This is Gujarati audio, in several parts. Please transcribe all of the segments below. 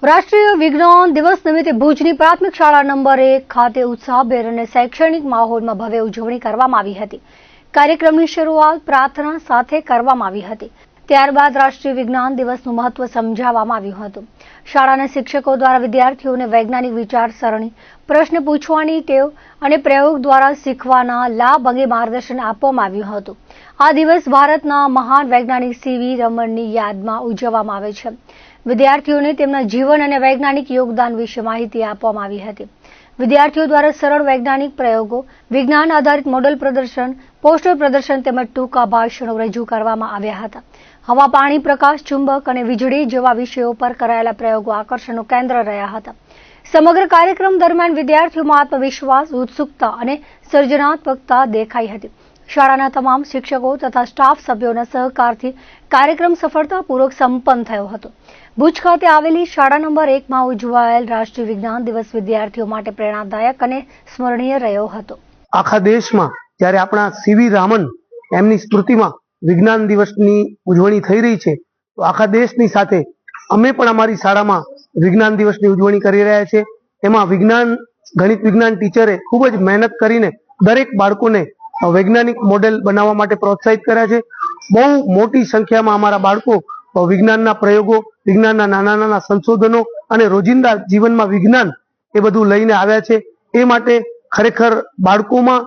રાષ્ટ્રીય વિજ્ઞાન દિવસ નિમિત્તે ભુજની પ્રાથમિક શાળા નંબર 1 ખાતે ઉત્સાહભેર અને શૈક્ષણિક માહોલમાં ભવ્ય ઉજવણી કરવામાં આવી હતી। કાર્યક્રમની શરૂઆત પ્રાર્થના સાથે કરવામાં આવી હતી। ત્યારબાદ રાષ્ટ્રીય વિજ્ઞાન દિવસનું મહત્વ સમજાવવામાં આવ્યું હતું। શાળાના શિક્ષકો દ્વારા વિદ્યાર્થીઓને વૈજ્ઞાનિક વિચારસરણી, પ્રશ્ન પૂછવાની ટેવ અને પ્રયોગ દ્વારા શીખવાના લાભ અંગે માર્ગદર્શન આપવામાં આવ્યું હતું। આ દિવસ ભારતના મહાન વૈજ્ઞાનિક સીવી રમણની યાદમાં ઉજવવામાં આવે છે। વિદ્યાર્થીઓને તેમના જીવન અને વૈજ્ઞાનિક યોગદાન વિશે માહિતી આપવામાં આવી હતી। વિદ્યાર્થીઓ દ્વારા સરળ વૈજ્ઞાનિક પ્રયોગો, વિજ્ઞાન આધારિત મોડેલ પ્રદર્શન, પોસ્ટર પ્રદર્શન તેમજ ટૂંકા ભાષણો રજૂ કરવામાં આવ્યા હતા। હવા, પાણી, પ્રકાશ, ચુંબક અને વીજળી જેવા વિષયો પર કરાયેલા પ્રયોગો આકર્ષણનું કેન્દ્ર રહ્યા હતા। સમગ્ર કાર્યક્રમ દરમિયાન વિદ્યાર્થીઓમાં આત્મવિશ્વાસ, ઉત્સુકતા અને સર્જનાત્મકતા દેખાઈ હતી। શાળાના તમામ શિક્ષકો તથા સ્ટાફ સભ્યોના સહકારથી કાર્યક્રમ સફળતાપૂર્વક સંપન્ન થયો હતો। ભુજ ખાતે આવેલી શાળા નંબર 1 માં ઉજવાયેલ રાષ્ટ્રીય વિજ્ઞાન દિવસ વિદ્યાર્થીઓ માટે પ્રેરણાદાયક અને સ્મરણીય રહ્યો હતો। આખા દેશમાં જ્યારે આપણા સીવી રામન એમની સ્મૃતિમાં વિજ્ઞાન દિવસની ઉજવણી થઈ રહી છે, તો આખા દેશની સાથે અમે પણ અમારી શાળામાં વિજ્ઞાન દિવસની ઉજવણી કરી રહ્યા છીએ। એમાં ગણિત વિજ્ઞાન ટીચરે ખૂબ જ મહેનત કરીને દરેક બાળકોને વૈજ્ઞાનિક મોડેલ બનાવવા માટે પ્રોત્સાહિત કર્યા છે। બહુ મોટી સંખ્યામાં અમારા બાળકો વિજ્ઞાનના પ્રયોગો, વિજ્ઞાનના નાના નાના સંશોધનો અને રોજિંદા જીવનમાં વિજ્ઞાન એ બધું લઈને આવ્યા છે। એ માટે ખરેખર બાળકોમાં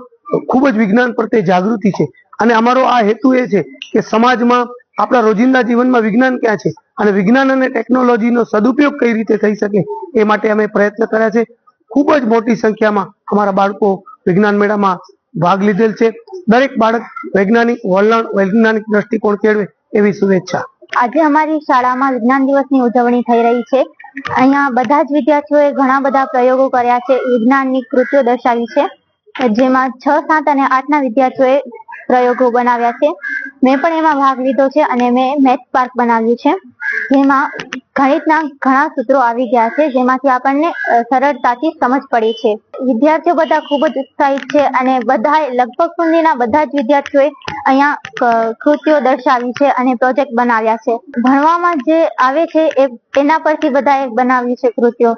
ખૂબ જ વિજ્ઞાન પ્રત્યે જાગૃતિ છે અને અમારો આ હેતુ એ છે કે સમાજમાં આપણા રોજિંદા જીવનમાં વિજ્ઞાન ક્યાં છે અને વિજ્ઞાન અને ટેકનોલોજીનો સદુપયોગ કઈ રીતે થઈ શકે એ માટે અમે પ્રયત્ન કર્યા છે। ખૂબ જ મોટી સંખ્યામાં અમારા બાળકો વિજ્ઞાન મેળામાં ભાગ લીધેલ છે। દરેક બાળક વૈજ્ઞાનિક વલણ, વૈજ્ઞાનિક દ્રષ્ટિકોણ કેળવે એવી શુભેચ્છા। આજે અમારી શાળામાં વિજ્ઞાન દિવસની ઉજવણી થઈ રહી છે। અહીંયા બધા જ વિદ્યાર્થીઓએ ઘણા બધા પ્રયોગો કર્યા છે, વિજ્ઞાનની કૃતિઓ દર્શાવી છે, જેમાં 6, 7 અને 8 ના વિદ્યાર્થીઓએ પ્રયોગો બનાવ્યા છે। મેં પણ એમાં ભાગ લીધો છે અને મેં મેથ પાર્ક બનાવ્યું છે, જેમાં ગણિતના ઘણા સૂત્રો આવી ગયા છે, જેમાંથી આપણને સરળતાથી સમજ પડી છે। વિદ્યાર્થીઓ બધા ખૂબ જ ઉત્સાહિત છે અને લગભગ સુધીના બધા જ વિદ્યાર્થીઓએ અહીંયા કૃતિઓ દર્શાવી છે અને પ્રોજેક્ટ બનાવ્યા છે। ભણવામાં જે આવે છે એના પરથી બધાએ બનાવી છે કૃતિઓ।